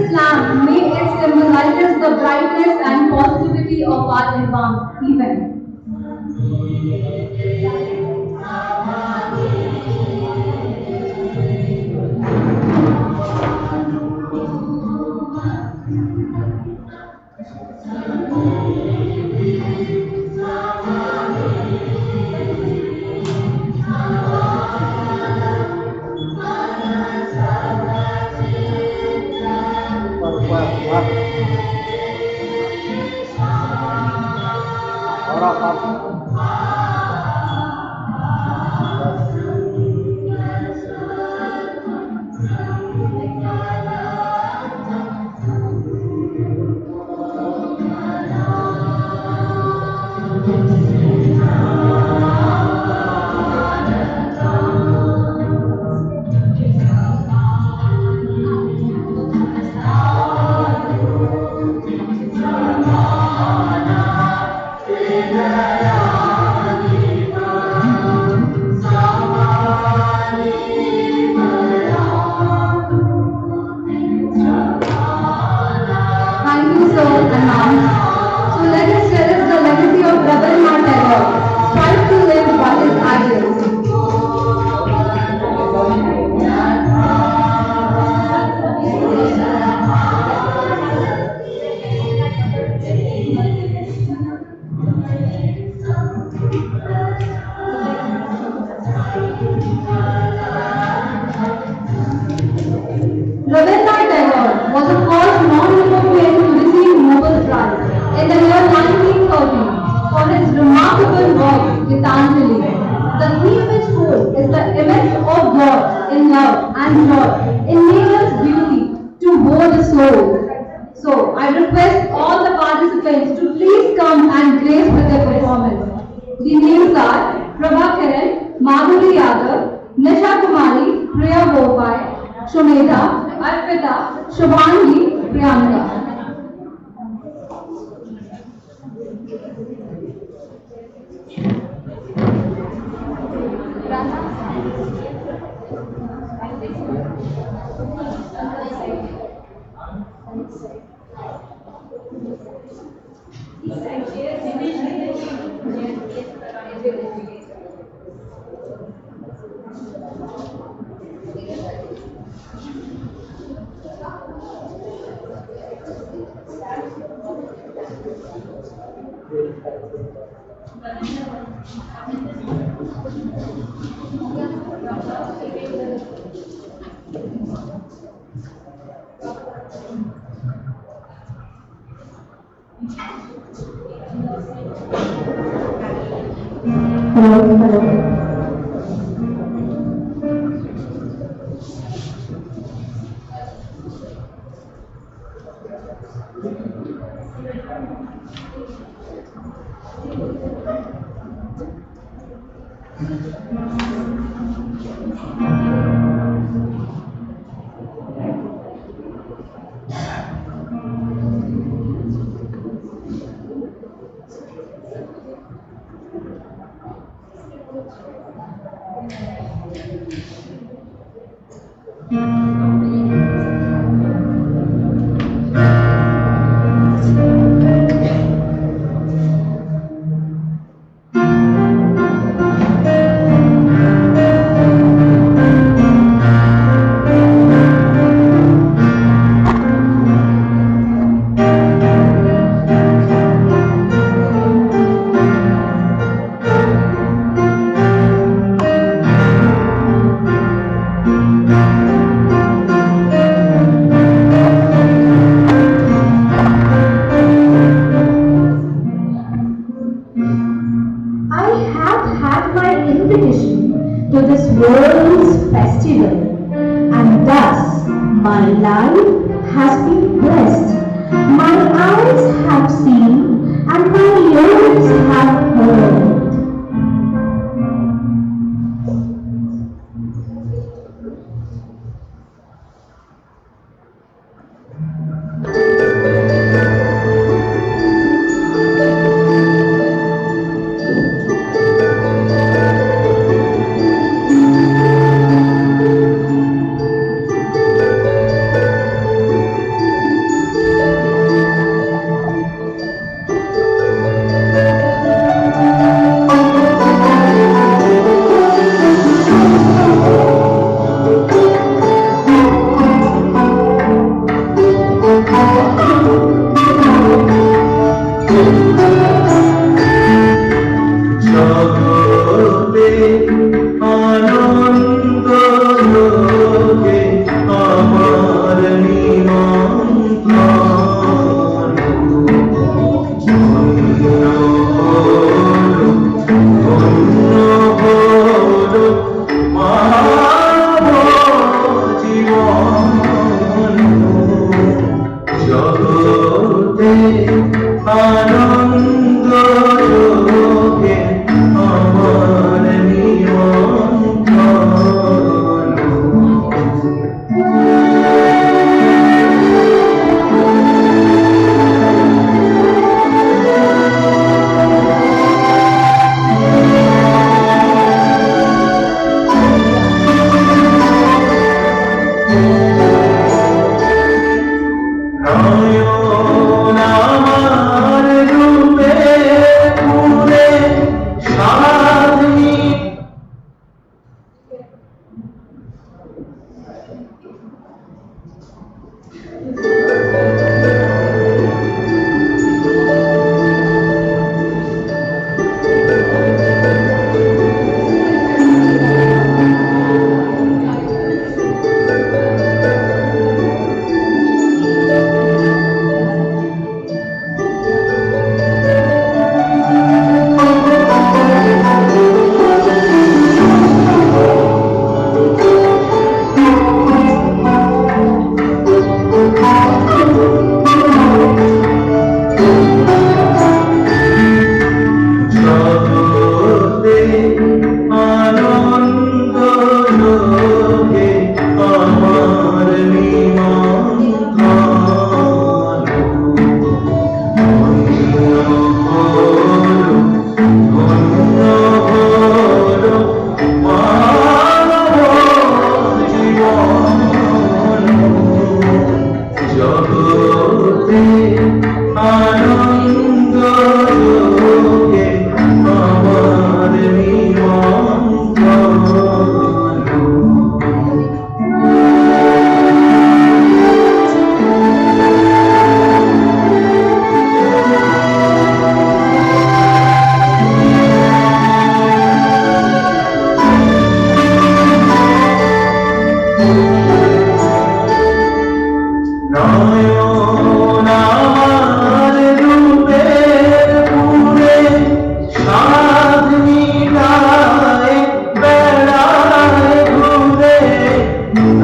this lamp, may it symbolizes the brightness and positivity of our event. Thank you, sir and ma'am. So let us cherish the legacy of Rabindranath Tagore. Strive to live what is ideal. Rabindranath Tagore was the first non-European to receive Nobel Prize in the year 1930 for his remarkable work Gitanjali. The theme which holds is the image of God in love and joy in nature's beauty to bore the soul. So I request all the participants to please come and grace with their performance. The names are Prabhakaran, Madhuri Yadav, Nisha Kumari, Priya Bopai, Shumeda, Arpita, Shubhangi, Priyanka. Hello.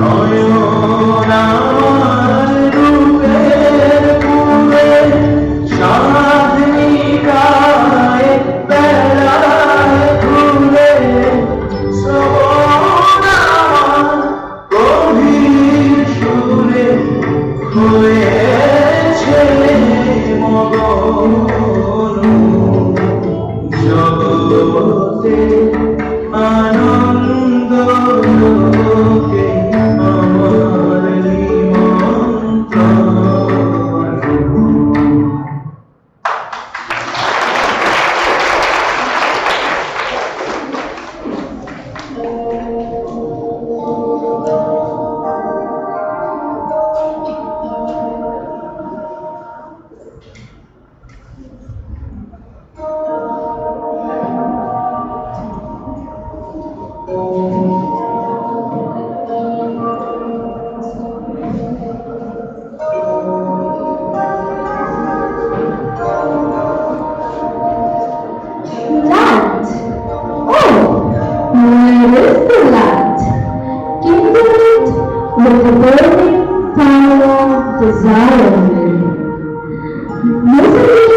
নয়ন আমার রূপের পুরে সাধনী গায়ে বেড়ায় ঘুরে শ্রবণ আমার গভীর সুরে হয়েছে মগন জগতে আনন্দ লোকে আমার নিমন্ত্রণ। Light. Oh, where is the light? Kindle it with the burning fire of desire. Misery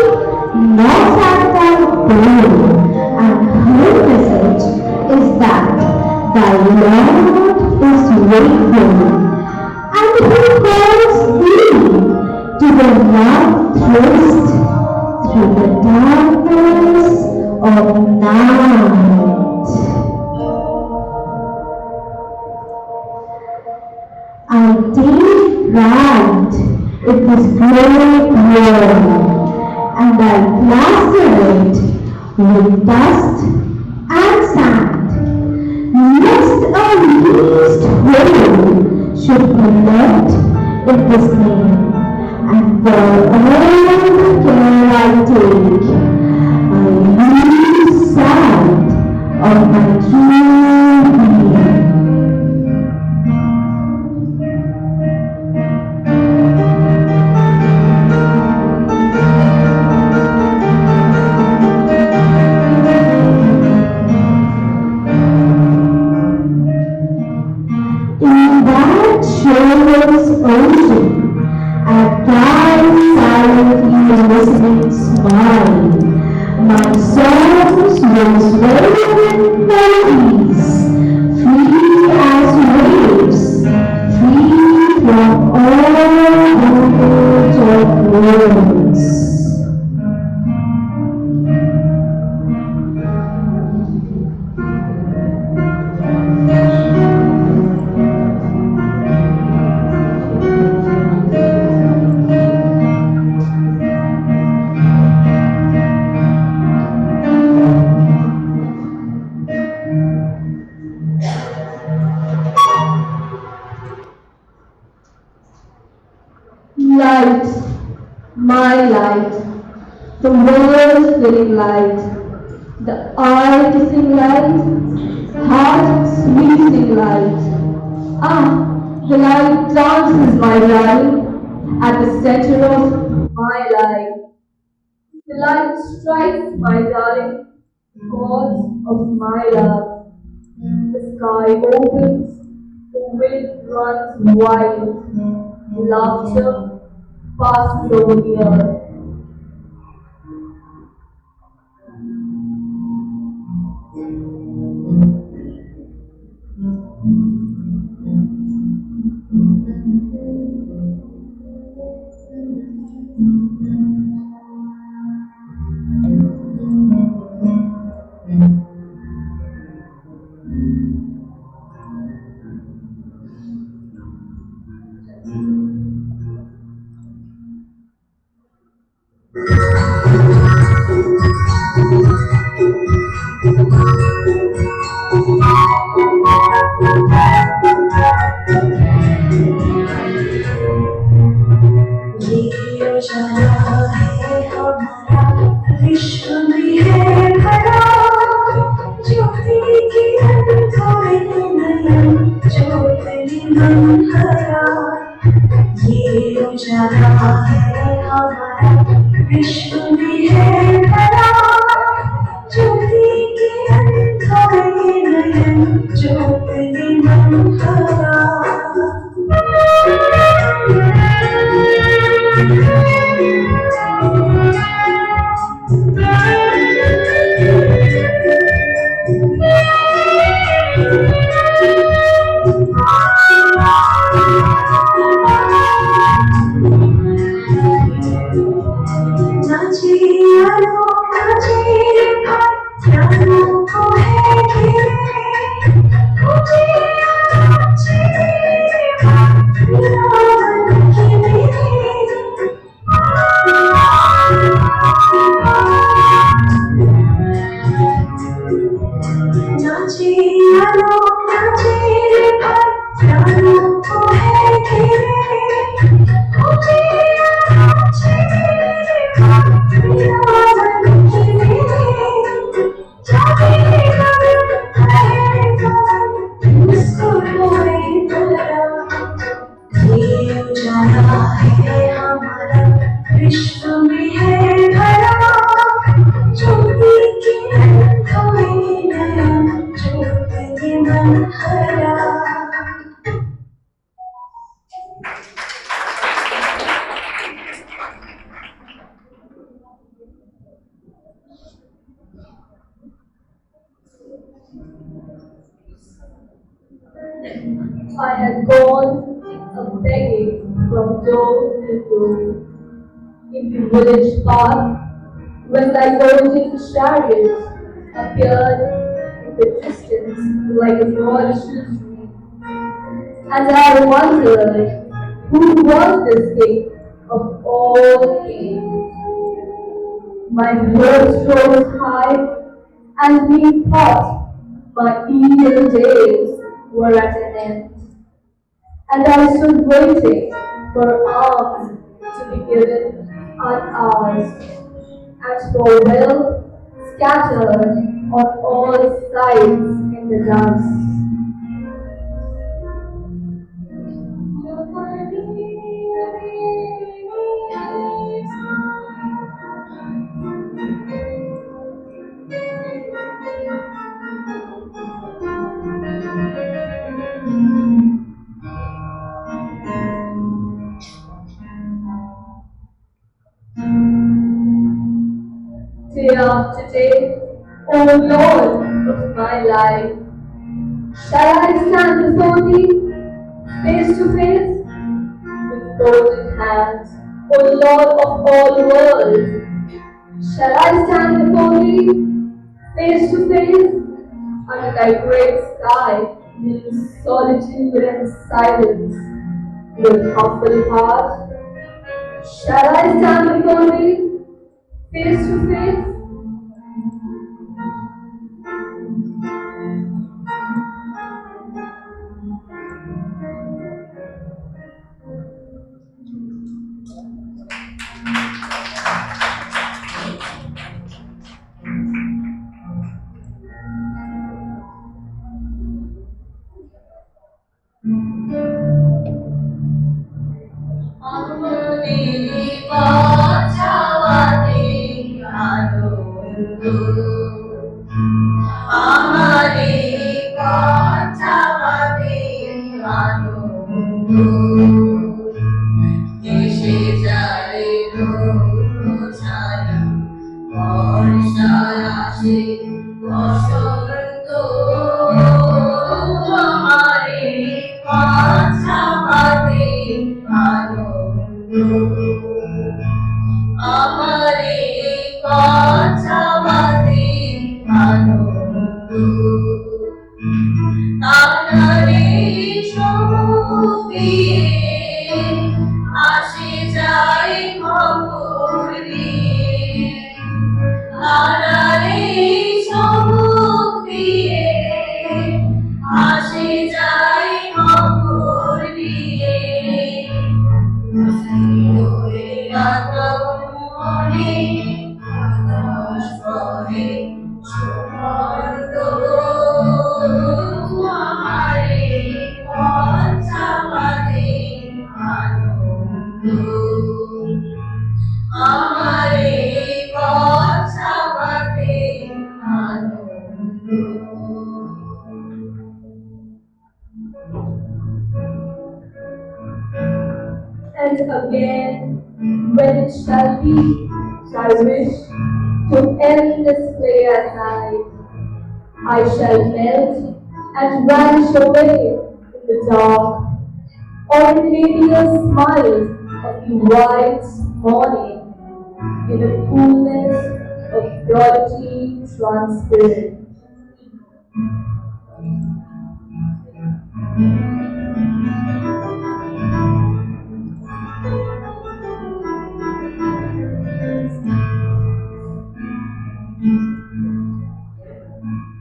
knocks at thy door, and her message is that thy Lord is waiting, and he calls thee to the love thirst through the darkness of night. I take right in this great world, and I plaster it with dust and sand, lest a least hole should be left in this name. And for all the care I take, I lose sight of my true being. In that shoreless ocean, I dive silently listening smile. My songs will swell in melodies, free as waves, free from all bondage of words. Light, my light, the world filling light, the eye kissing light, heart squeezing light. Ah, the light dances my darling at the center of my life. The light strikes my darling, chords of my love. The sky opens, the wind runs wild, laughter passes over the earth. had gone a begging from door to door in the village park when thy golden chariot appeared in the distance like a Mauritius reef. And I wondered who was this king of all kings. My hopes rose high, and methought my evil days were at an end. And I stood waiting for alms to be given unasked, and for wealth scattered on all sides in the dust. Day after day, O Lord of my life, shall I stand before thee face to face with folded hands, O Lord of all worlds? Shall I stand before thee face to face under thy great sky in solitude and silence with humble heart? Shall I stand before thee face to face? And again, when it shall be thy wish to end this play at night, I shall melt and vanish away in the dark, or it may be a smile of the white morning in the coolness of purity transparent.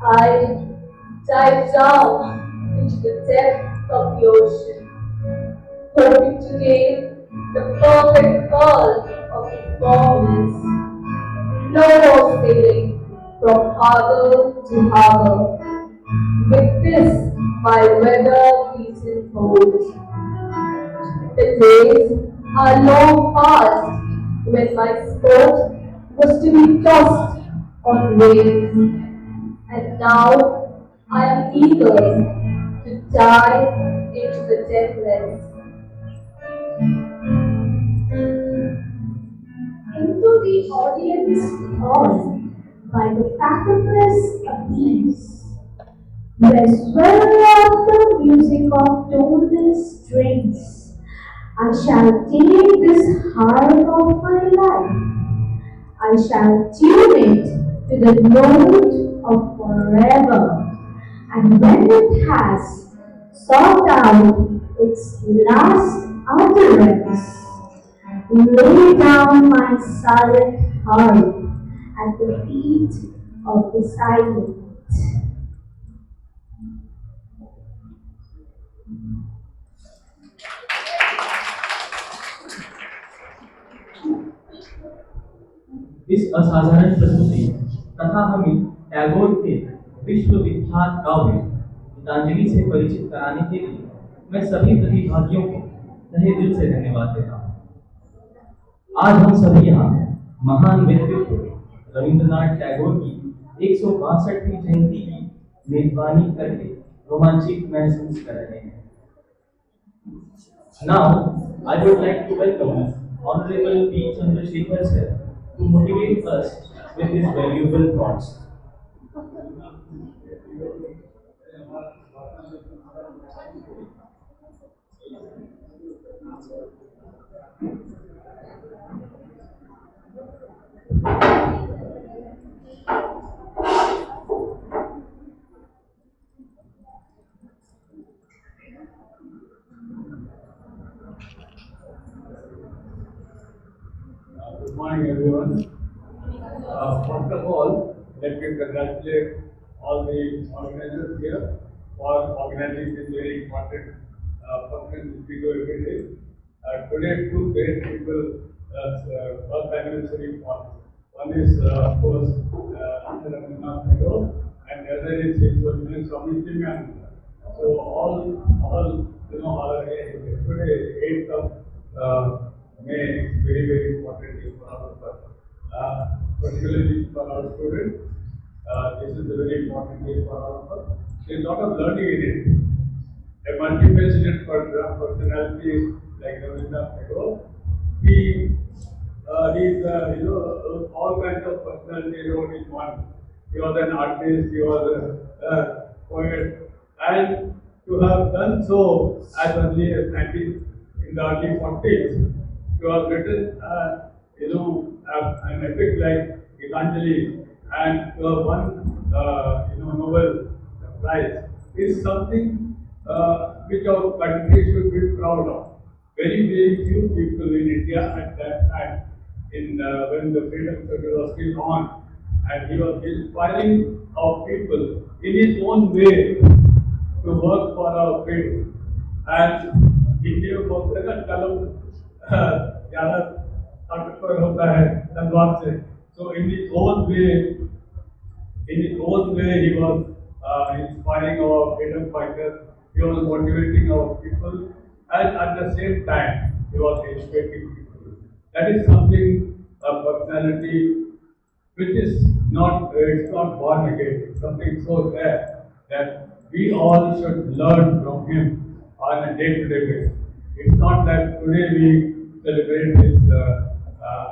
I dive down into the depth of the ocean, hoping to gain the perfect curl of the formless. No more sailing from harbor to harbor, with this my weather-beaten boat. The days are long past when my sport was to be tossed on waves, and now I am eager to dive into the depthless. Into the audience called by the fathomless abyss. where swell of the music of tonal strings. I shall take this heart of my life. I shall tune it to the note of forever. And when it has sought out its last utterance, lay down my silent heart at the feet of the silent. इस असाधारण प्रस्तुति तथा हमें टैगोर के विश्वविख्यात काव्य गीतांजलि से परिचित कराने के लिए मैं सभी प्रतिभागियों को तहे दिल से धन्यवाद देता हूँ। आज हम सभी यहाँ महान व्यक्तित्व रविंद्रनाथ टैगोर की 162वीं जयंती की मेजबानी करके रोमांचित महसूस कर रहे हैं। Now, I would like to welcome Honorable P. Chandrasekhar sir to motivate us with his valuable thoughts. Good morning, everyone. First of all, let me congratulate all the organizers here for organizing this very important function which we do every day. Today, two great people birth anniversary for. One is, of course, Rabindranath Jayanti, and the other is His Holiness Swami Vivekananda. So all are today 8th of May is very important day for all of us. Particularly for our students, this is a very important day for all of us. There is a lot of learning in it. A multifaceted personality like Rabindranath Tagore, he is all kinds of personality wrote in one. He was an artist, he was a poet, and to have done so as early as 19 in the early 40s, to have written an epic like Gitanjali and to have won Nobel Prize is something which our country should be proud of. Very few people in India at that time, when the freedom struggle was still on, and he was inspiring our people in his own way to work for our freedom. And he gave both the column ज़्यादा ताकतवर होता है तलवार से. So in his own way, he was inspiring our freedom fighters. He was motivating our people, and at the same time, he was educating people. That is something, a personality which is not born again. It's something so rare that we all should learn from him on a day-to-day basis. It's not that today we celebrate his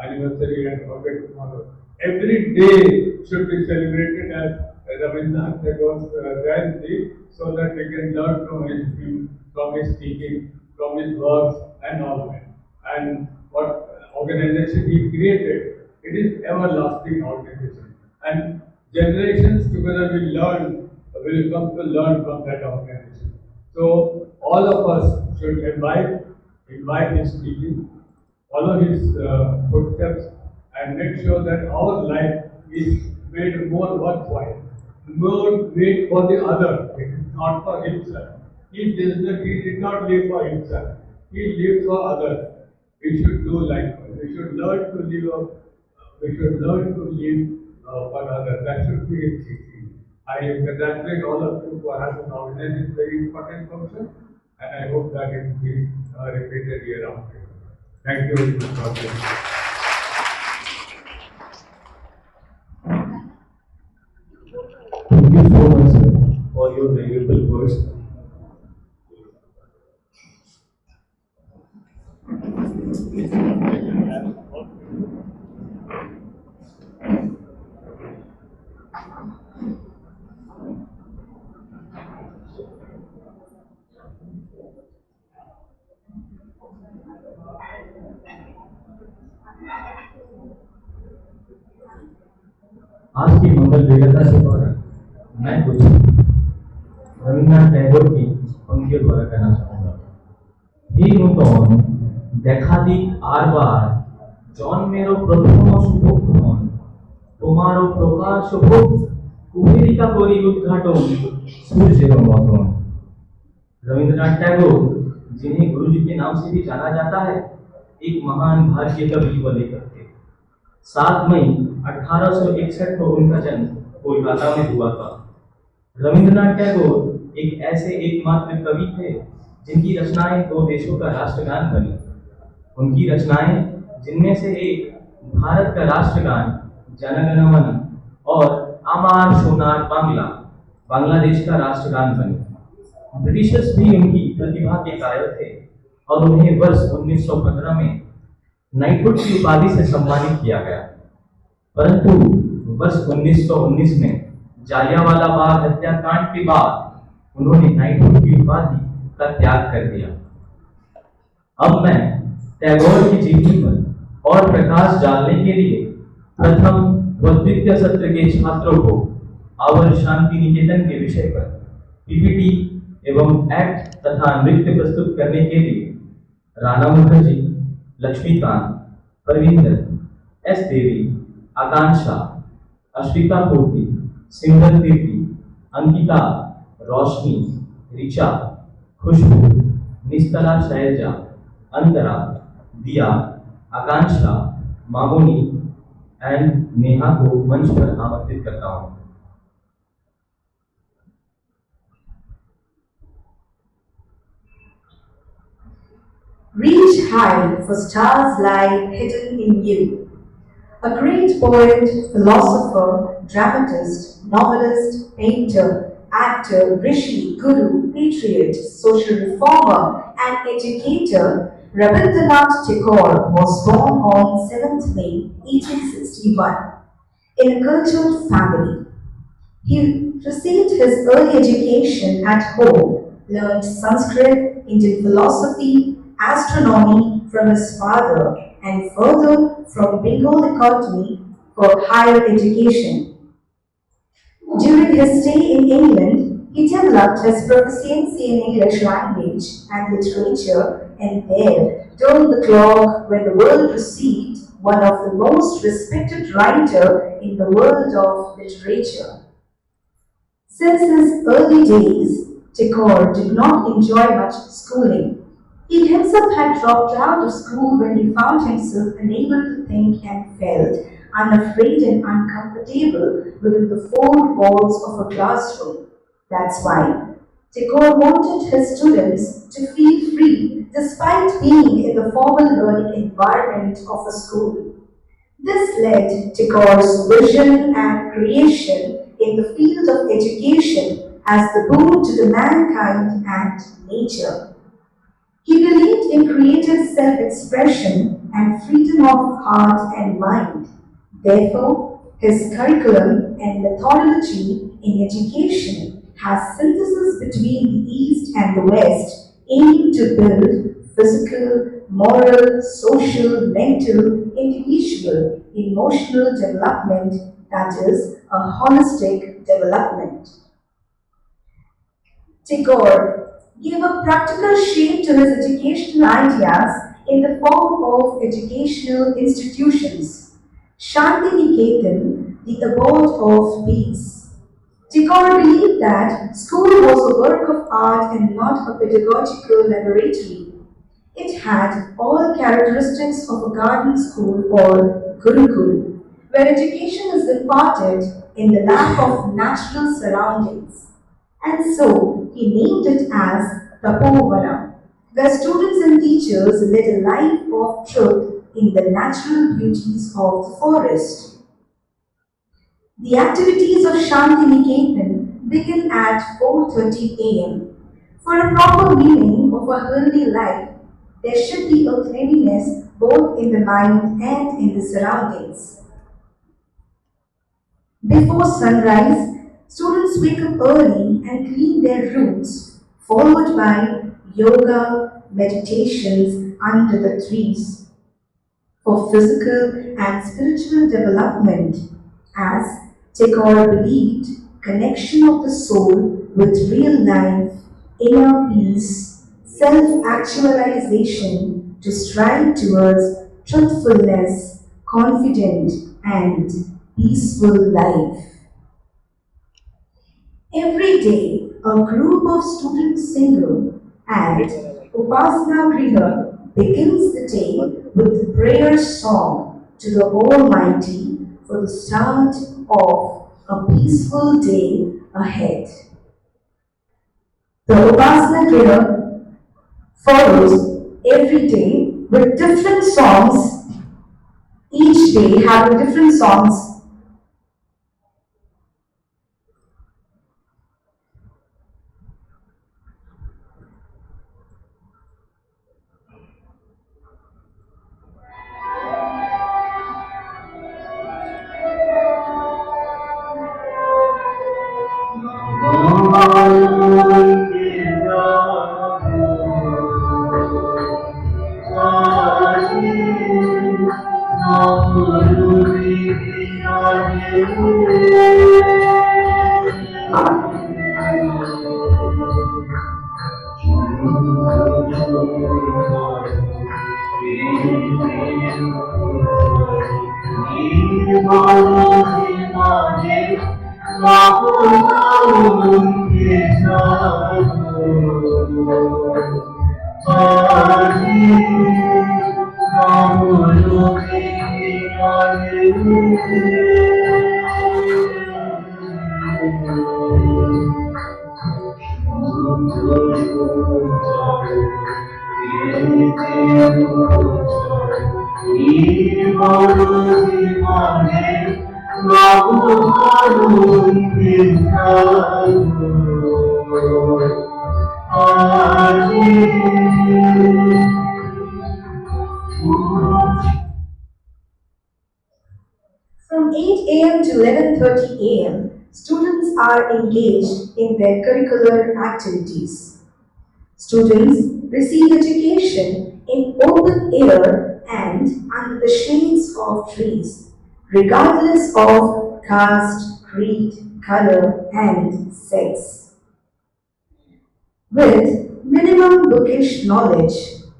anniversary and forget tomorrow. Every day should be celebrated as Rabindranath Jayanti's Jayanti, so that we can learn from his teaching, from his works, and all that. And what organization he created, it is everlasting organization. And generations together will come to learn from that organization. So all of us should invite his teaching, follow his footsteps, and make sure that our life is made more worthwhile, more made for the other. It is not for himself. He did not live for himself. He lived for others. We should do likewise. We should learn to live. For others. That should be his teaching. I congratulate all of you for having organized this very important function, and I hope that it will be repeated year after year. Thank you very much for this. Thank you so much, sir, for your valuable words. आज की मंगल वेगता से पहले मैं कुछ रविन्द्रनाथ टैगोर की पंक्तियों द्वारा कहना चाहूंगा। ही নূতন দেখা দিক আরবার জন্মেরও প্রথম শুভক্ষণ তোমারও প্রকাশ হোক কুহেলিকা করি উদ্ঘাটन सूर्य मदन। रविंद्रनाथ टैगोर, जिन्हें गुरु जी के नाम से भी जाना जाता है, एक महान भारतीय कवि व लेखक थे। 7 मई 1861 को उनका जन्म कोलकाता में हुआ था। रविंद्रनाथ टैगोर एक ऐसे एकमात्र कवि थे जिनकी रचनाएं 2 देशों का राष्ट्रगान बनी। उनकी रचनाएं, जिनमें से एक भारत का राष्ट्रगान जनगण मन और अमार सोनार बांग्ला बांग्लादेश का राष्ट्रगान बनी। ब्रिटिशर्स भी उनकी प्रतिभा के कायल थे और उन्हें वर्ष 1915 में नाइटहुड की उपाधि से सम्मानित किया गया। परंतु वर्ष 1919 में जालियांवाला बाग हत्याकांड के बाद उन्होंने नाइटहुड की उपाधि का त्याग कर दिया। अब मैं टैगोर की जीवनी पर और प्रकाश डालने के लिए प्रथम व द्वितीय सत्र के छात्रों को आवर शांति निकेतन के विषय पर पीपीटी एवं एक्ट तथा नृत्य प्रस्तुत करने के लिए राणा मुखर्जी, लक्ष्मीकांत, परविंदर, एस देवी, आकांक्षा, अश्विता पूर्ति, सिंगल तीर्थी, अंकिता, रोशनी, ऋचा, खुशबू, निस्तला शैलजा, अंतरा, दिया, आकांक्षा, मामोनी एंड नेहा को मंच पर आमंत्रित करता हूं। Reach high, for stars lie hidden in you. A great poet, philosopher, dramatist, novelist, painter, actor, rishi, guru, patriot, social reformer, and educator, Rabindranath Tagore was born on 7th May 1861 in a cultured family. He received his early education at home, learned Sanskrit, Indian philosophy, astronomy from his father, and further from Bengal Academy for higher education. During his stay in England, he developed his proficiency in English language and literature, and there turned the clock when the world received one of the most respected writer in the world of literature. Since his early days, Tagore did not enjoy much schooling. He himself had dropped out of school when he found himself unable to think and felt unafraid and uncomfortable within the 4 walls of a classroom. That's why Tagore wanted his students to feel free despite being in the formal learning environment of a school. This led Tagore's vision and creation in the field of education as the boon to the mankind and nature. He believed in creative self-expression and freedom of heart and mind. Therefore, his curriculum and methodology in education has synthesis between the East and the West, aiming to build physical, moral, social, mental, individual, emotional development, that is, a holistic development. Tagore gave a practical shape to his educational ideas in the form of educational institutions. Shanti Niketan, the abode of peace. Tagore believed that school was a work of art and not a pedagogical laboratory. It had all characteristics of a garden school or gurukul, where education is imparted in the lap of natural surroundings. And so, he named it as Tapovana, where students and teachers led a life of truth in the natural beauties of the forest. The activities of Shanti Niketan begin at 4:30 a.m. For a proper meaning of a healthy life, there should be a cleanliness both in the mind and in the surroundings. Before sunrise, students wake up early and clean their rooms, followed by yoga, meditations under the trees. For physical and spiritual development, as Tagore believed connection of the soul with real life, inner peace, self-actualization to strive towards truthfulness, confident and peaceful life. Every day, a group of students single and Upasana Griha begins the day with the prayer song to the Almighty for the start of a peaceful day ahead. The Upasana Griha follows every day with different songs, each day having different songs. From 8 a.m. to 11:30 a.m., students are engaged in their curricular activities. Students receive education in open air and under the shades of trees, regardless of caste, creed, color, and sex. With minimum bookish knowledge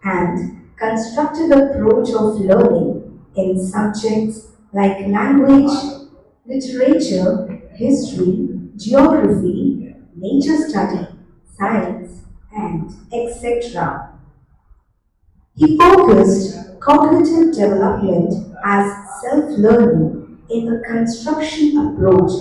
and constructive approach of learning in subjects like language, literature, history, geography, nature study, science, and etc. He focused cognitive development as self-learning in a construction approach.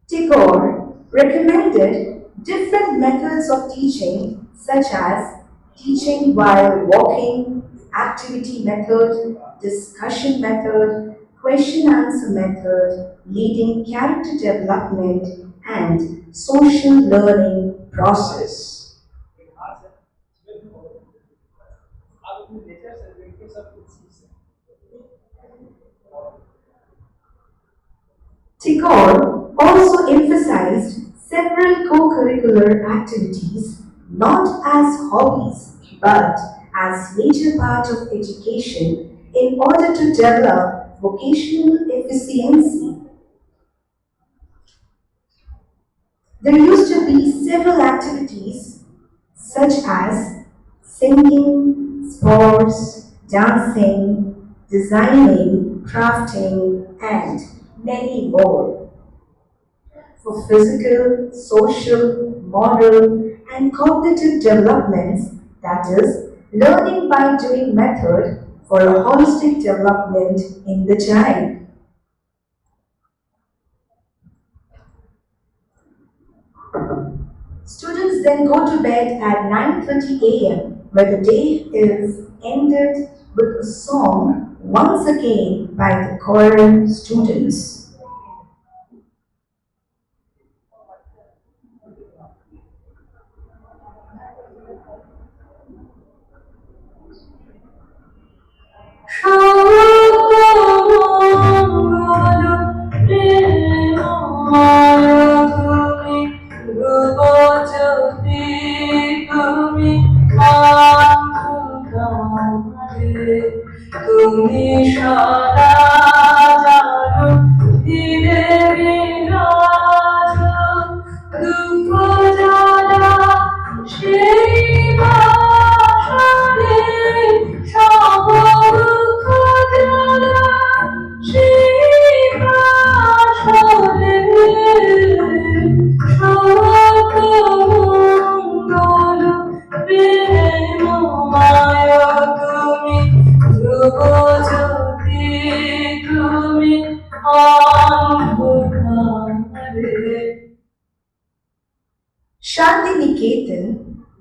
Tagore recommended different methods of teaching such as teaching while walking, activity method, discussion method, question answer method, leading character development and social learning process. Tagore also emphasized several co-curricular activities not as hobbies but as major part of education in order to develop vocational efficiency. There used to be several activities such as singing, sports, dancing, designing, crafting, and many more. For physical, social, moral, and cognitive developments, that is, learning by doing method for a holistic development in the child. Students then go to bed at 9:30 a.m. where the day is ended with a song once again by the choral students. সারা জানো দিনের রাজা দুঃখ জ্বালা সেই বাসরে সব দুঃখ জ্বালা সেই বাসরে সকল প্রেম মায়া তুমি ধ্রুব জ্যোতি তুমি অন্ধকারে। Shantiniketan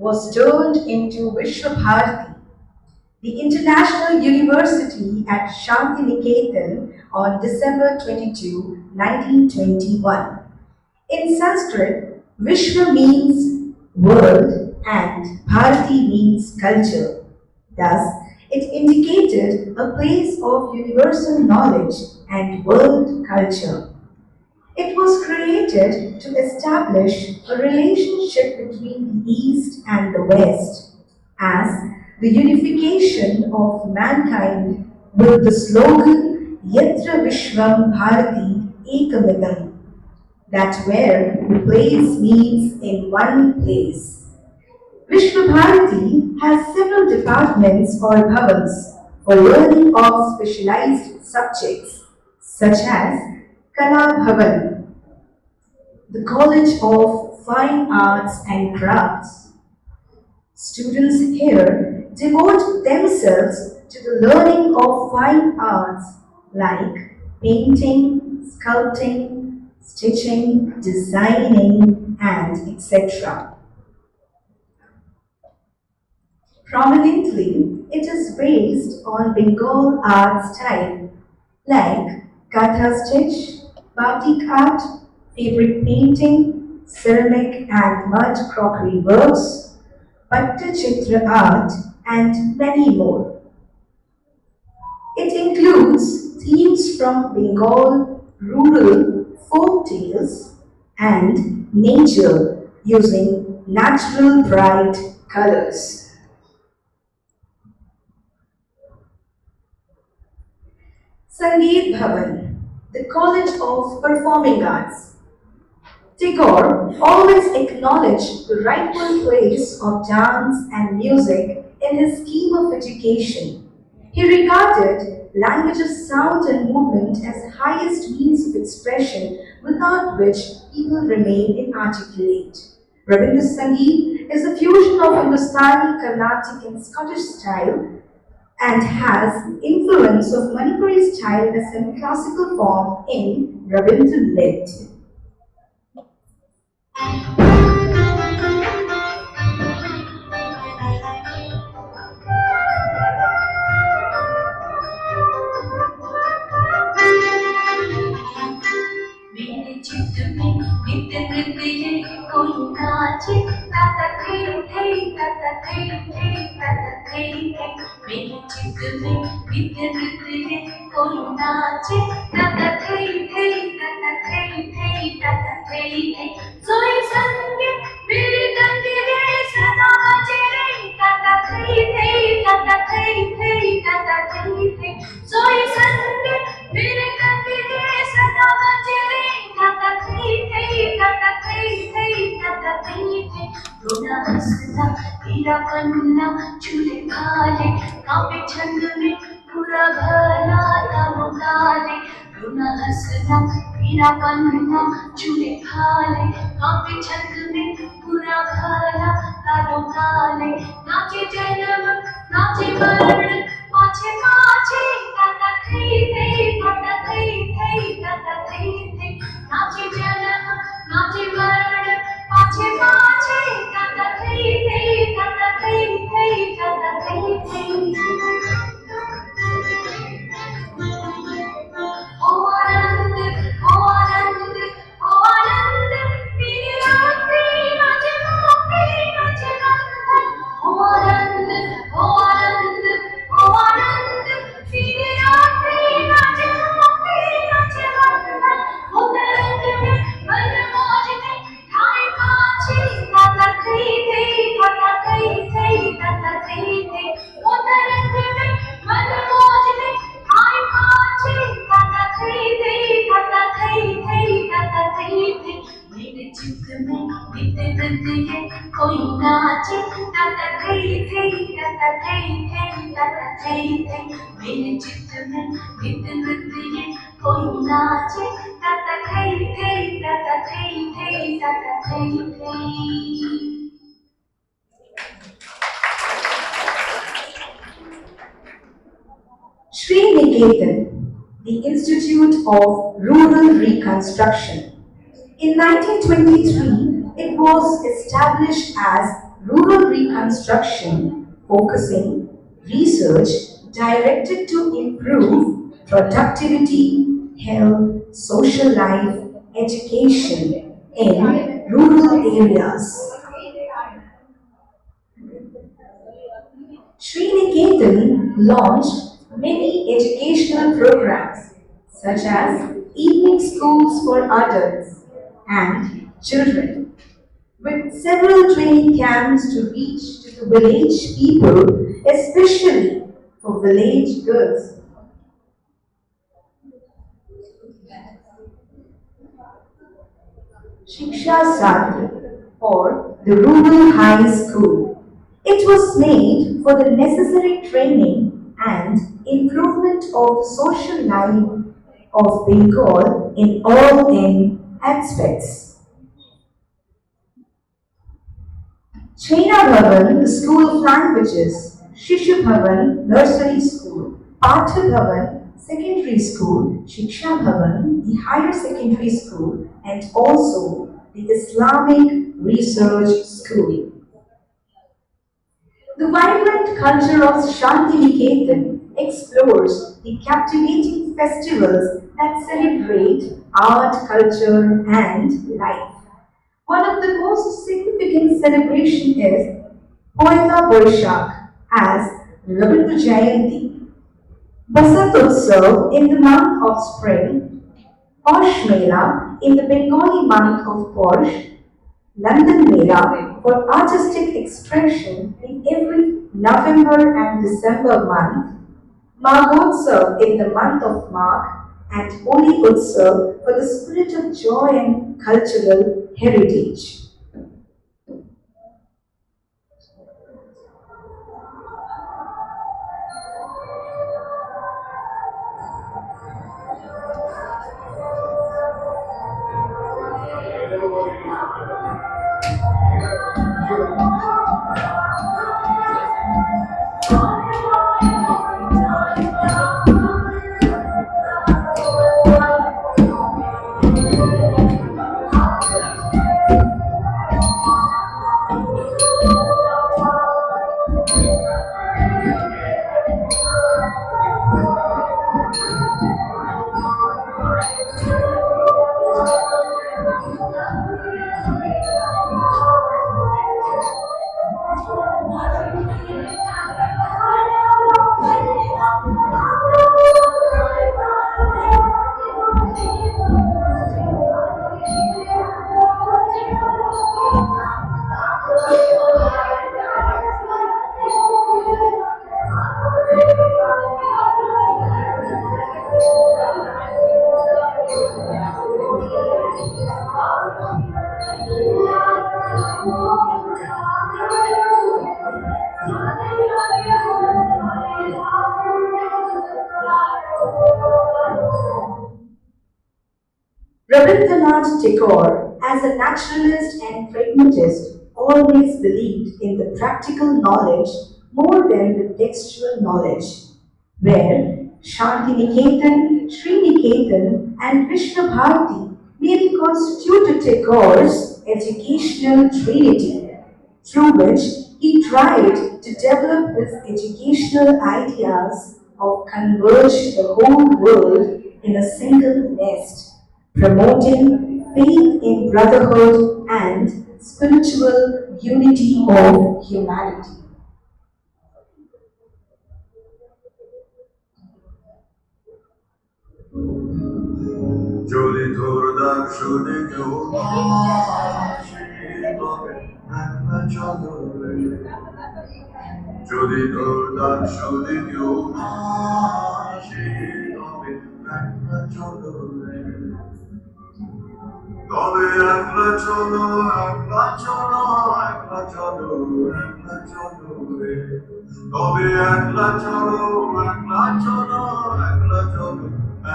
was turned into Vishwabharati, the international university at Shantiniketan on December 22, 1921. In Sanskrit, Vishwa means world and Bharati means culture. Thus, it indicated a place of universal knowledge and world culture. It was created to establish a relationship between the East and the West as the unification of mankind with the slogan Yatra Vishwam Bharati Ekamidam, that where the place meets in one place. Vishwabharati has several departments or bhavans for learning of specialized subjects such as Kala Bhavan, the College of Fine Arts and Crafts. Students here devote themselves to the learning of fine arts like painting, sculpting, stitching, designing, and etc. Prominently, it is based on Bengal art style like Katha stitch, batik art, fabric painting, ceramic and mud crockery works, Pattachitra art, and many more. It includes themes from Bengal rural folk tales and nature using natural bright colors. Sangeet Bhavan, the College of Performing Arts. Tagore always acknowledged the rightful place of dance and music in his scheme of education. He regarded language of sound and movement as the highest means of expression without which people remain inarticulate. Rabindranath Sangeet is a fusion of Hindustani, Carnatic and Scottish style and has influence of Manipuri style in a semi-classical form in Rabindranath. मेरे चित्त में नित्य नृत्य ये कोई नाचे ताता थे ताता थे ताता थे। मेरे चित्त में नित्य नृत्य ये कोई नाचे ताता थे ताता थे ताता थे। सोई संगे मेरे गंगे रे सदा बजे रे ताता थे ताता थे ताता थे। सोई संगे मेरे गंगे रे सदा बजे रे रोना हंसना तेरा पन्ना झूले भाले कांपे छंद में पूरा भला तारों काले। रोना हंसना तेरा पन्ना झूले भाले कांपे छंद में पूरा भला तारों काले। नाचे जन्म नाचे मरण पाछे पाछे ताता थे ताता थे ताता थे। नाचे जन्म नाचे मरण पाछे पाछे ताता थे ताता थे ताता थे। ओ आनंद ओ आनंद ओ आनंद मेरे रात्रि नाचे नाचे नंदन। ओ आनंद ओ आनंद ओ tata thei thei मेरे चित्त में नित्य नृत्य ये कोई नाचे tata thei thei Sri Niketan, the Institute of Rural Reconstruction. In 1923, it was established as Rural Reconstruction, focusing research directed to improve productivity, health, social life, education in rural areas. Sriniketan launched many educational programs such as evening schools for adults and children, with several training camps to reach to the village people, especially for village girls. Shiksha Satra or the Rural High School. It was made for the necessary training and improvement of the social life of Bengal in all in aspects. Chena Bhavan, the School of Languages, Shishu Bhavan, Nursery School, Patha Bhavan, Secondary School, Shiksha Bhavan, the Higher Secondary School, and also the Islamic Research School. The vibrant culture of Shanti Niketan explores the captivating festivals that celebrate art, culture, and life. One of the most significant celebrations is Poila Boishakh as Rabindranath Jayanti, Basant Utsav in the month of spring, Posh Mela in the Bengali month of Posh, London Mela for artistic expression in every November and December month, Magotsav in the month of Magh, and Holi Utsav for the spirit of joy and cultural heritage. Rabindranath Tagore, as a naturalist and pragmatist, always believed in the practical knowledge more than the textual knowledge, where Shantiniketan, Sriniketan, and Krishna Bharati merely constituted Tagore's educational trinity, through which he tried to develop his educational ideas of converge the whole world in a single nest, promoting faith in brotherhood and spiritual unity of humanity. যদি তোর শুনে কেউ না আসে, তবে একলা চলো রে। যদি তোর শুনে কেউ না আসে, তবে একলা চলো রে। তবে একলা চলো, একলা চলো, একলা চলো, একলা চলো রে। তবে একলা চলো একলা চলো একলা চলো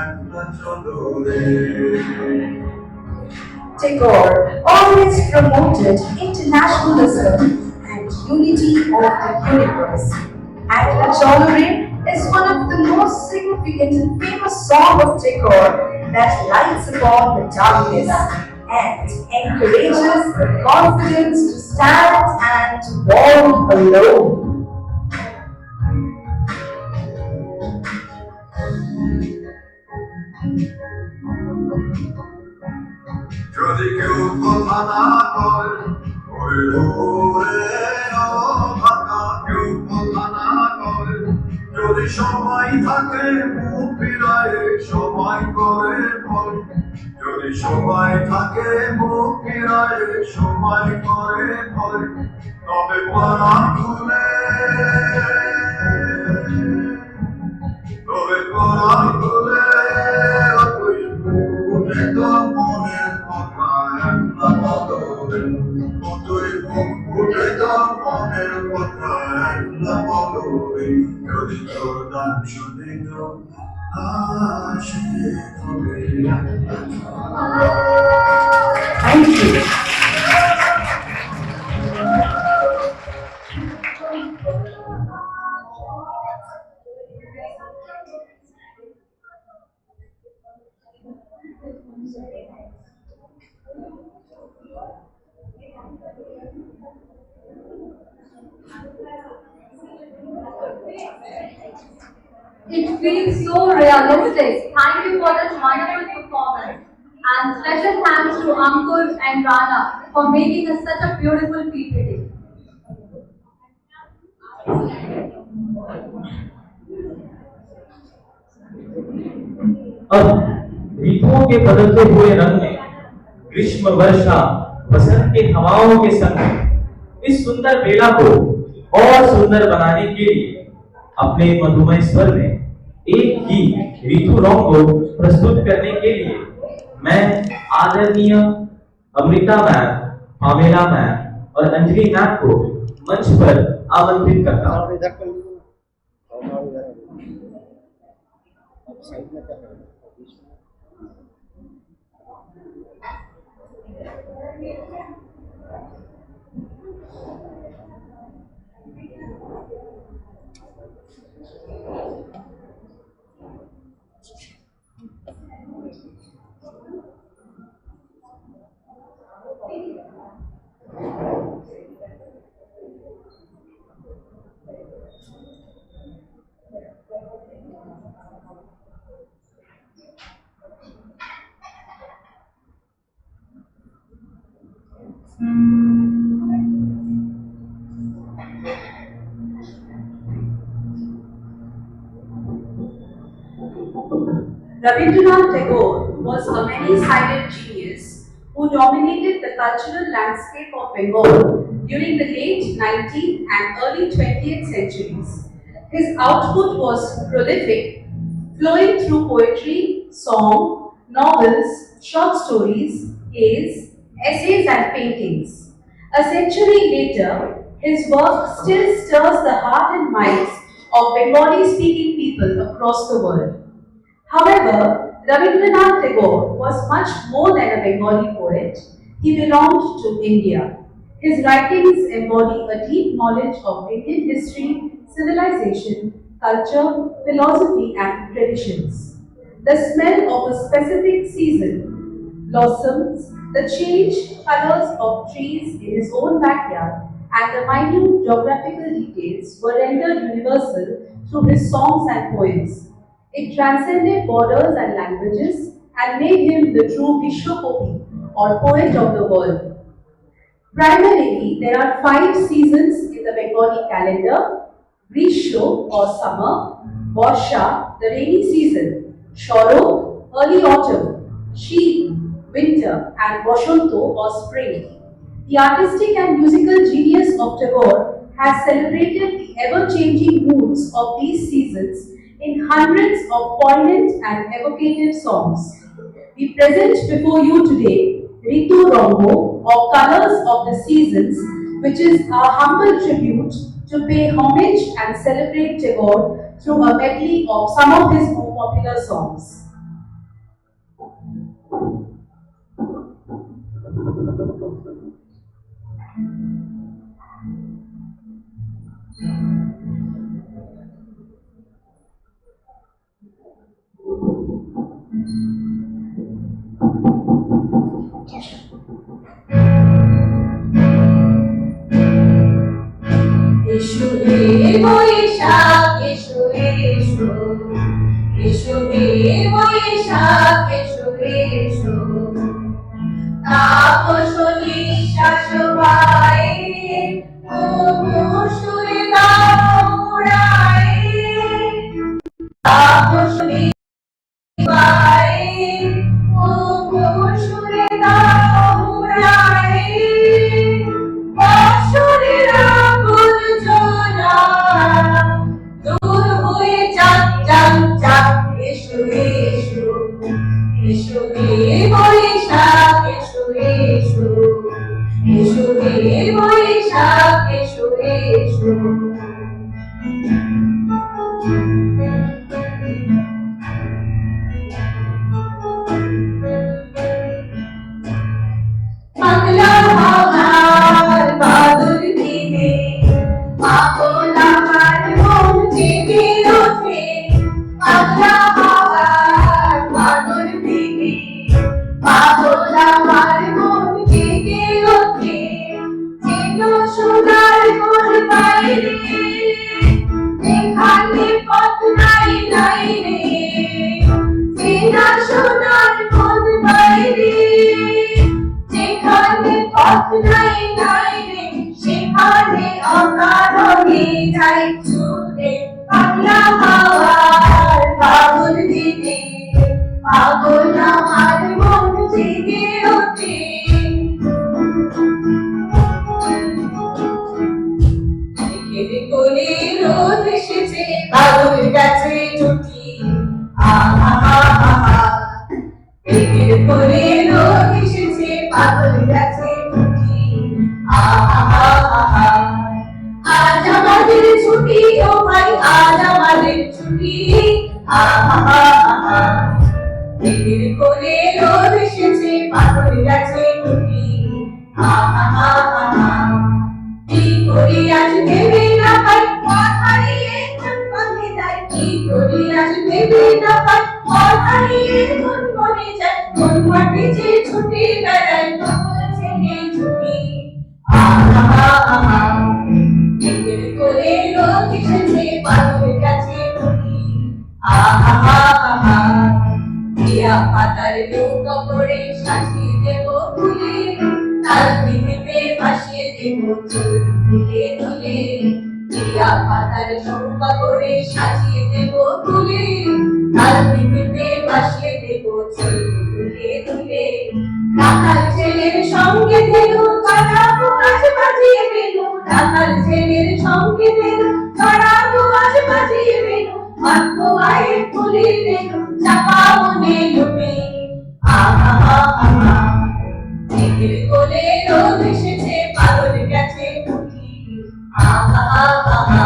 একলা চলো রে Tagore always promoted internationalism and unity of the universe. Akla Cholore is one of the most significant and famous songs of Tagore that lights upon the darkness and encourages the confidence to stand and walk alone. যদি কেউ কথা না কয় ওই ওরে ও ভাতা কেউ কথা না কয় যদি সবাই থাকে মুখ ফিরায় সবাই করে ভয় যদি সবাই থাকে মুখ ফিরায় সবাই করে ভয় তবে পাড়া খুলে তবে পাড়া খুলে তুই মুখে তো মনের কথা একলা বদলে তুই মুখে তো মনের কথা একলা বদলে যদি তোর গান শুনে কেউ আসে তবে Thank you. It feels so realistic. Thank you for this wonderful performance. And special thanks to Ankur and Rana for making us such a beautiful PPT. अब ऋतुओं के बदलते हुए रंग में ग्रीष्म वर्षा वसंत के हवाओं के संग इस सुंदर बेला को और सुंदर बनाने के लिए अपने मधुमय स्वर में एक गीत ऋतु रंग को प्रस्तुत करने के लिए मैं आदरणीय अमृता मैम, पामेला मैम और अंजलि मैम को मंच पर आमंत्रित करता हूँ। Rabindranath Tagore was a many-sided genius who dominated the cultural landscape of Bengal during the late 19th and early 20th centuries. His output was prolific, flowing through poetry, song, novels, short stories, plays, essays and paintings. A century later, his work still stirs the heart and minds of Bengali-speaking people across the world. However, Rabindranath Tagore was much more than a Bengali poet. He belonged to India. His writings embody a deep knowledge of Indian history, civilization, culture, philosophy, and traditions. The smell of a specific season, blossoms, the changed colors of trees in his own backyard, and the minute geographical details were rendered universal through his songs and poems. It transcended borders and languages and made him the true Vishwakopi or poet of the world. Primarily, there are 5 seasons in the Bengali calendar: Grishmo or summer, Varsha, the rainy season, Sharod, early autumn, Sheet, winter, and Vashanto or spring. The artistic and musical genius of Tagore has celebrated the ever-changing moods of these seasons in hundreds of poignant and evocative songs. We present before you today Ritu Rango, or Colors of the Seasons, which is a humble tribute to pay homage and celebrate Tagore through a medley of some of his more popular songs. এসো হে বৈশাখ এসো এসো এসো হে বৈশাখ এসো এসো তাপস নিঃশ্বাস বায়ে ও সুরে দাও উড়ায়ে তাপস বায়ে ও সুরে দাও উড়ায়ে বাঁশরের আকুল ঝোলা দূর হয়ে যাক যাক যাক এসো এসো এসো হে বৈশাখ এসো এসো এসো হে বৈশাখ এসো এসো বাংলা হাওয়ার বাদল দিনে পাগল আমার মন জেগে ওঠে বাংলা হাওয়ার বাদল দিনে পাগল আমার মন জেগে ওঠে যেন সোনার কোন বাইরে যেখানে পথ নাই নাই রে চেনা সোনার কোন বাইরে যেখানে পথ নাই নাই রে সেখানে অকারণে যাই ছুটে বাংলা হাওয়ার পাগল দিনে পাগল আমার মন জেগে ওঠে মেঘের কোলে রোদ এসেছে পাগল গাছে ছুটি আহা আহা মেঘের কোলে রোদ এসেছে পাগল গাছে ছুটি আহা আহা আজ আমাদের ছুটি ও ভাই আজ আমাদের ছুটি আহা আহা মেঘের কোলে রোদ এসেছে পাগল গাছে ছুটি আহা আহা কি করি আজ ভেবে না পাই পথ হারিয়ে কোন পথে যাই কি করি আজ ভেবে না পাই পথ হারিয়ে কোন বনে যাই কোন মাঠে যে ছুটি বেড়াই পাগল ছেলে ছুটি আহা আহা মেঘের কোলে রোদ এসেছে পাগল গাছে ছুটি আহা আহা দিয়া পাতার নৌকা করে সাজিয়ে দেব ফুলে তাল দিতে ভাসিয়ে দেব চুল তুলে তুলে দিয়া পাতার নৌকা করে সাজিয়ে দেব ফুলে তাল দিতে ভাসিয়ে দেব চুল তুলে তুলে রাখাল ছেলের সঙ্গে দেব ছড়াবো আজ বাজিয়ে বেল রাখাল ছেলের সঙ্গে দেব ছড়াবো আজ বাজিয়ে বেল ভাগ্য আয়ে ফুলে বেল চাপা মনে লোভে আহা আহা মেঘের কোলে রোদ এসেছে পাগল গাছে ছুটি আহা আহা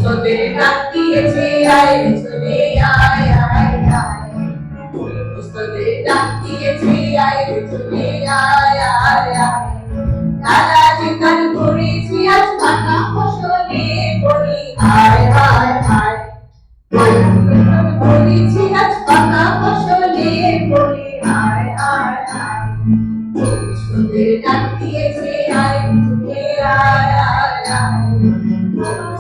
তোদের ডাক দিয়েছে আয় চলে আয় আয় আয় তোদের ডাক দিয়েছে আয় চলে আয় আয় আয় দাদা যেখান করেছি আজ পাকা ফসলে বলি আয় আয় আয় করেছি আজ পাকা ফসলে বলি আয় আয় আয় তোদের ডাক দিয়েছে আয় চলে আয় আয় আয়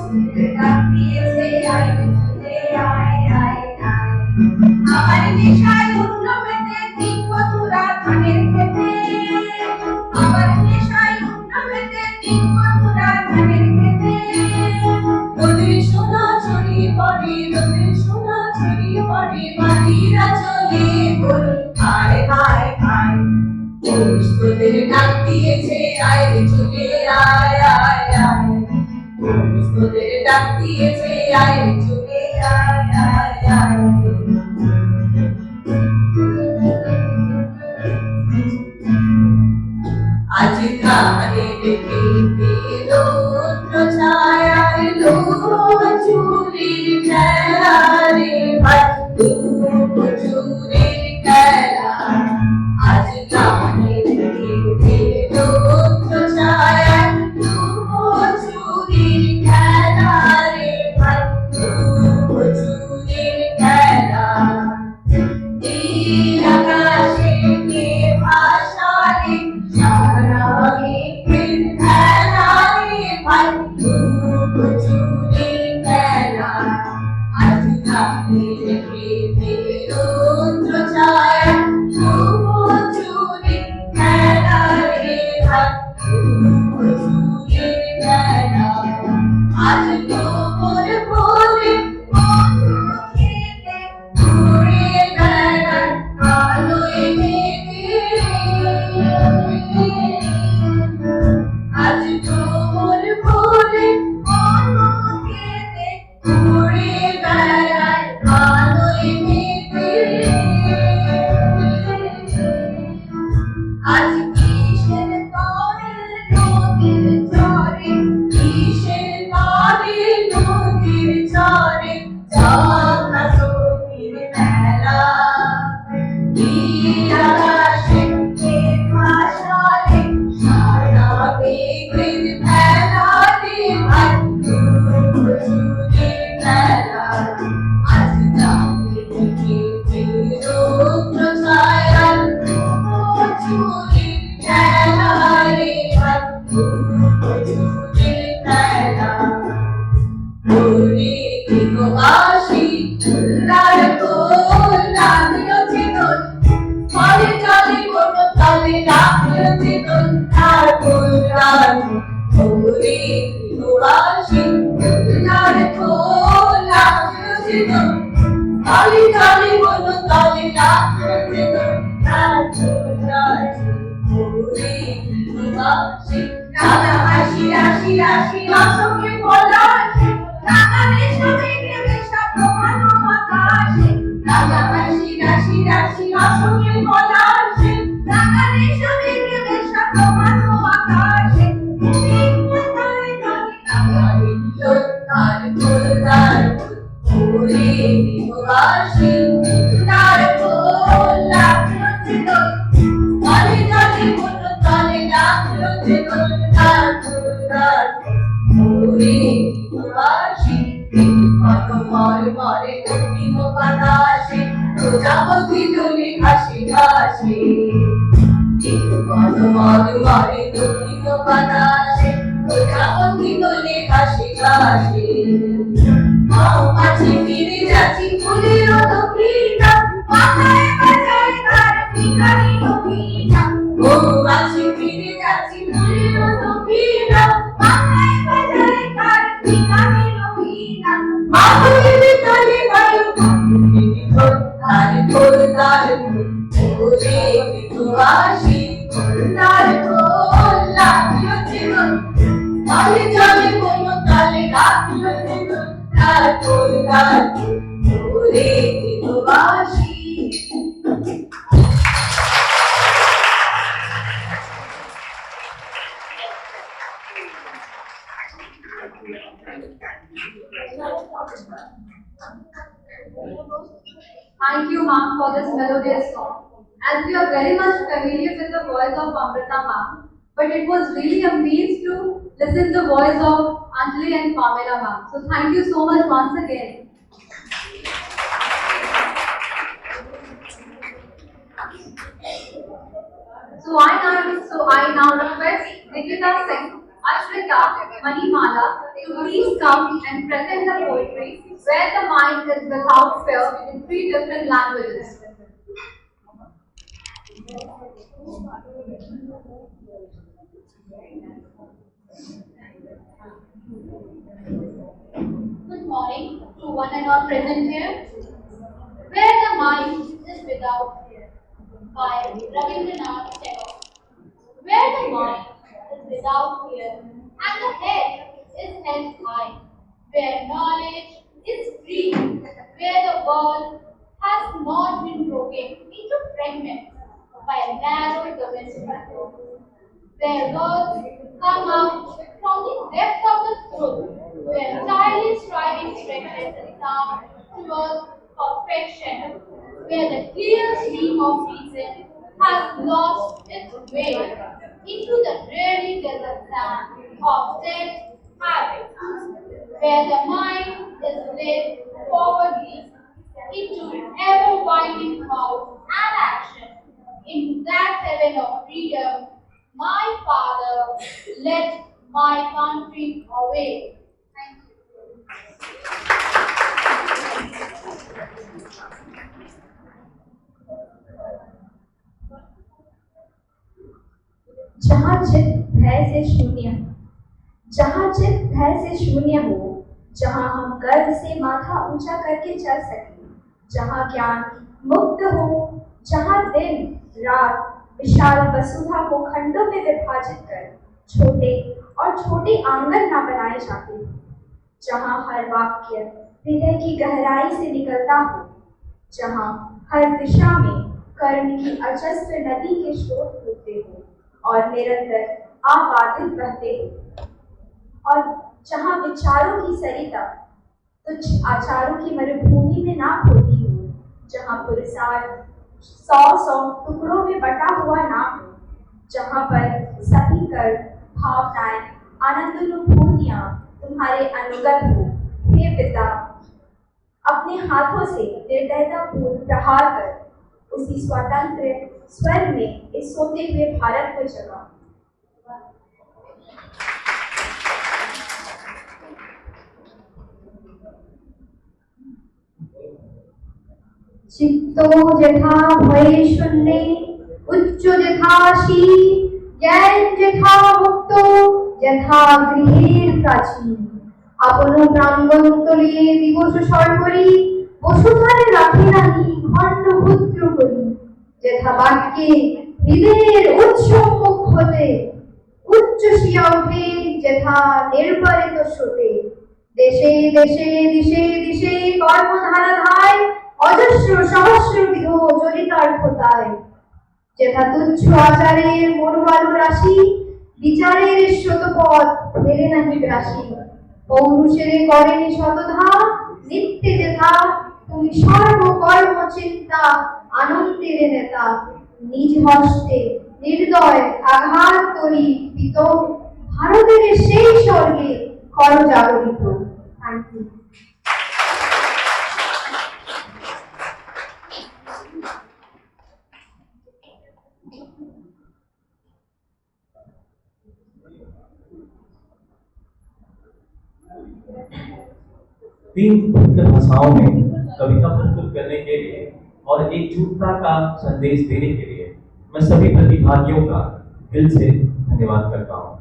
তোদের ডাক দিয়েছে আয় চলে আয় আয় আয় আমার নেশায় উঠল মেতে তিন মথুরা ধানের খেতে আমার নেশায় উঠল মেতে তিন মথুরা ধানের খেতে রোদের সোনা ছড়িয়ে পড়ে রোদের সোনা ছড়িয়ে পড়ে মাটিরা চলে বলি হায় হায় হায় তোদের ডাক দিয়েছে আয় চলে আয় আয় আয় তোদের ডাক দিয়েছে আয় চলে আয় আয় আয় আজ গানে রেখে এলো ছায়া এলো চুরির খেলা রে ভাই চুরির খেলা আজ গানে রেখে এলো ছায়া চুরির খেলা রে ভাই চুরির খেলা নীল আকাশে কে ভাসালে সারা মেঘের খেলা রে ভাই চুরির খেলা আজ গানে রেখে রৌদ্র ছায়া চুরির খেলা রে ভাই চুরির খেলা আজ তোর ভোরে খেতে ঘুরে বেড়ায় আলোয় মেঘে আজ তোর ভোরে খেতে ঘুরে বেড়ায় আলোয় মেঘে আজ কিসের তরে নদীর চরে কিসের তরে নদীর চরে জগা সখীর মেলা নীল আকাশে কে ভাসালে সারা মেঘের মেলা রে ভাই চুরির মেলা আজ গানে রেখে রৌদ্র ছায়া চুরির খেলা রে ভাই চুরির খেলা ওরে দিগবাসী লাল কোল লাগিও চিতল ফলে চলে কোনো তলে লাগিও চিতল লাল কোল ওরে দিগবাসী লাল কোল লাগিও চিতল ফলে চলে কোনো তলে লাগিও চিতল লাল কোল ওরে দিগবাসী রাধা হাসি রাশি রাশি অসংখ্য পলাশে রাধা কৃষ্ণ মেঘে বেশা প্রমাণ আকাশে রাধা হাসি রাশি রাশি অসংখ্য পলাশে রাধা কৃষ্ণ মেঘে বেশা প্রমাণ আকাশে কোথায় নদী নাগারে তার ফুল তার ওরে দিগবাসী তার ফুল লাগিও চিতল তলে তলে কোনো তলে লাগিও চিতল তার ফুল তার ওরে দিগবাসী কত মরে মরে দক্ষিণ বাতাসে প্রজাপতি দুলি ঘাসে ঘাসে কত মরে মরে দক্ষিণ বাতাসে প্রজাপতি দুলি ঘাসে ঘাসে মৌমাছি ফিরে যাচ্ছি ফুলের দক্ষিণা মাথায় বাজায় তার ভিখারি নবীনা মৌমাছি ফিরে যাচ্ছি ফুলের দক্ষিণা মাথায় বাজায় তার ভিখারি নবীনা মাথুরের তলে বায়ু তার ঢোল তার ওরে দিগবাসী তার ঢোল লাগিও চিতল তলে চলে কোনো তলে লাগিও চিতল তার ঢোল তার ওরে দিগবাসী Thank you, ma'am, for this melodious song. As we are very much familiar with the voice of Amrita ma'am, but it was really amazing to listen to the voice of Anjali and Pamela ma'am. So thank you so much once again. So I now request Nikita Singh, Ashwita, Manimala to please come and present the poetry Where the Mind is Without Fear in 3 different languages. Good morning to one and all present here. Where the mind is without fear by Rabindranath Jayanti. Where the mind is without fear and the head is held high. Where knowledge is free, where the world has not been broken into fragments. by a narrow domestic home, where words come out from the depth of the truth, where a child is striving stretches its arm towards perfection, where the clear stream of reason has lost its way into the dreary desert land of dead habits, where the mind is led forwardly into ever winding thought and action, into that heaven of freedom, my Father led my country away. Thank you. जहाँ चित भय से शून्य हो, जहाँ चित भय से शून्य हो, जहाँ हम गर्व से माथा ऊंचा करके चल सकें, जहाँ ज्ञान मुक्त हो, जहाँ दिन रात विशाल वसुधा को खंडों में विभाजित कर छोटे और छोटे आंगन ना बनाए जाते हो, जहाँ हर वाक्य हृदय की गहराई से निकलता हो, जहाँ हर दिशा में कर्म की अजस्त्र नदी के स्रोत होते हो और निरंतर आबादित बहते हो, और जहाँ विचारों की सरिता तुच्छ आचारों की मरुभूमि में ना खोती हो, जहाँ पुरुषार्थ सौ सौ टुकड़ों में बटा हुआ ना हो, जहाँ पर सभी कर भावनाएं आनंदानुभूतियां तुम्हारे अनुगत हो, हे पिता, अपने हाथों से निर्दयतापूर्ण प्रहार कर उसी स्वतंत्र स्वर में इस सोते हुए भारत को जगा। चित्तो यथा भये शून्ये उच्च यथा शी ज्ञान यथा मुक्तो यथा गृहेर प्राचीन আপন প্রাঙ্গণ তলিয়ে দিবস সর্বরি বসুধারে রাখে নাহি খণ্ড পুত্র করি যথা বাক্যে হৃদয়ের উৎসম্মুখ হতে উচ্চশিয়া উঠে যথা নির্বারিত স্রোতে দেশে দেশে দিশে দিশে কর্মধারা ধায় অজস্র সহস্র বিধ চরিতার্থতায় যথা তুচ্ছ আচারের মনোবালু রাশি বিচারের স্রোতপথ মেলে নাহি গ্রাসী পৌরুষেরে করেনি শতধা নিত্যে যেথা তুমি সর্বকর্ম চিন্তা আনন্দের নেতা নিজ হস্তে নির্দয় আঘাত করি পিত ভারতের সেই স্বর্গে কর জাগরিত। Thank you. तीन भिन्न भाषाओं में कविता प्रस्तुत करने के लिए और एकजुटता का संदेश देने के लिए मैं सभी प्रतिभागियों का दिल से धन्यवाद करता हूँ।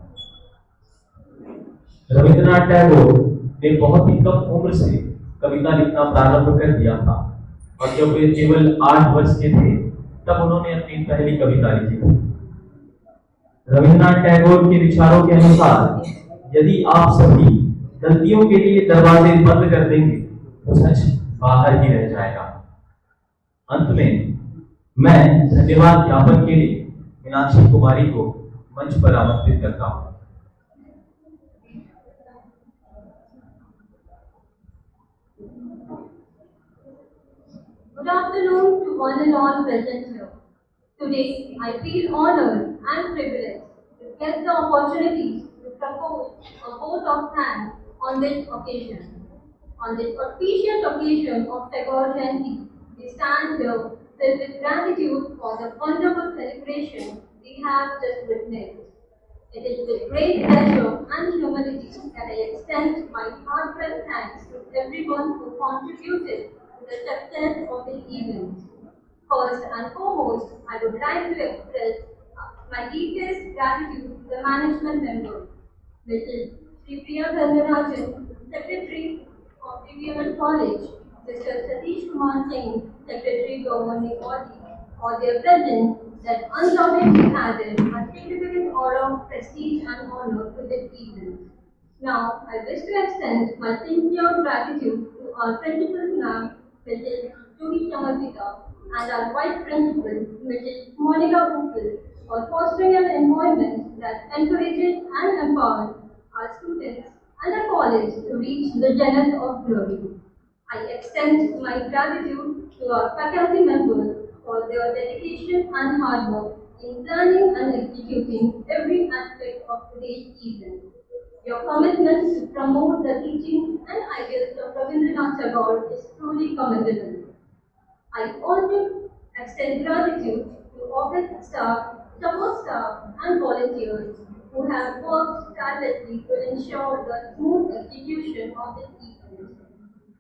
रविंद्रनाथ टैगोर ने बहुत ही कम उम्र से कविता लिखना प्रारंभ कर दिया था और जब वे केवल 8 वर्ष के थे तब उन्होंने अपनी पहली कविता लिखी थी। रविंद्रनाथ टैगोर के विचारों के अनुसार यदि आप सभी गलतियों के लिए दरवाजे बंद कर देंगे तो सच बाहर ही रह जाएगा। अंत में मैं धन्यवाद ज्ञापन के लिए मीनाक्षी कुमारी को मंच पर आमंत्रित करता हूँ। Good afternoon to one and all present here. Today, I feel honored and privileged to get the opportunity to propose a vote of thanks on this occasion. On this auspicious occasion of Tagore Jayanti, we stand here filled with gratitude for the wonderful celebration we have just witnessed. It is with great pleasure and humility that I extend my heartfelt thanks to everyone who contributed to the success of the event. First and foremost, I would like to express my deepest gratitude to the management members, Mrs. Sri Rabindranath, Secretary of D.B.M.S College, Mr. Satish Kumar Singh, Secretary Governing Body, for their presence that undoubtedly added a significant aura of prestige and honor to this event. Now, I wish to extend my sincere gratitude to our principal ma'am, Mrs. D.B.M.S, and our Vice Principal, Mrs. Monica Upal, for fostering an environment that encourages and empowers our students and our college to reach the zenith of glory. I extend my gratitude to our faculty members for their dedication and hard work in planning and executing every aspect of today's event. Your commitment to promote the teachings and ideals of Rabindranath Tagore is truly commendable. I also extend gratitude to office staff, support staff, and volunteers who have worked tirelessly to ensure the smooth execution of this event.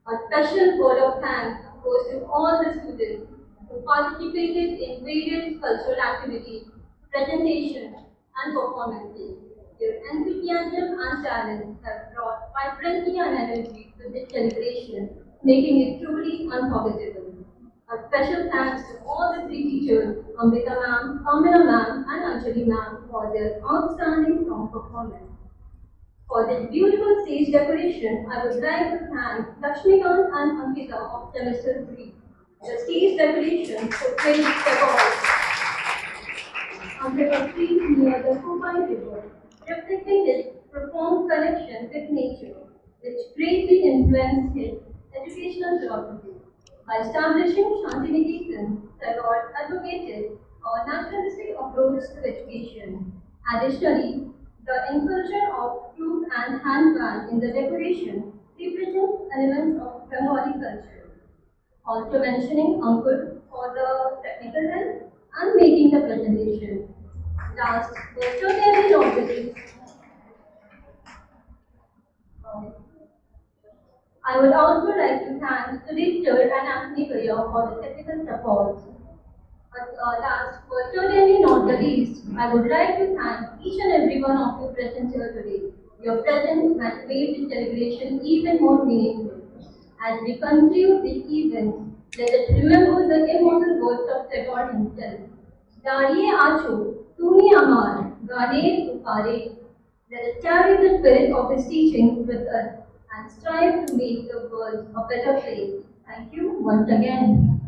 A special word of thanks goes to all the students who participated in various cultural activities, presentations, and performances. Your enthusiasm and talent have brought vibrancy and energy to this celebration, making it truly unforgettable. A special thanks to all the three teachers, Amrita ma'am, Kamina ma'am, and Anjali ma'am, for their outstanding song performance. For this beautiful stage decoration, I would like to thank Lakshmikant and Ankita of Semester 3. The stage decoration portrays Tagore on the tree near the Kupai River, reflecting his profound connection with nature, which greatly influenced his educational philosophy. By establishing Shantiniketan, Tagore advocated a naturalistic approach to education. Additionally, the inclusion of flute and handpan in the decoration represents elements of Bengali culture. Also mentioning Ankur for the technical help and making the presentation. Last but certainly not the least, I would also like to thank Sudhir Chur and Anthony Kaya for the technical support. But last but certainly not the least, I would like to thank each and every one of you present here today. Your presence has made this celebration even more meaningful. As we conclude this event, let us remember the immortal words of Tagore himself. Dariye acho, tumi amar, gane upare. Let us carry the spirit of his teachings with us and strive to make the world a better place. Thank you once again.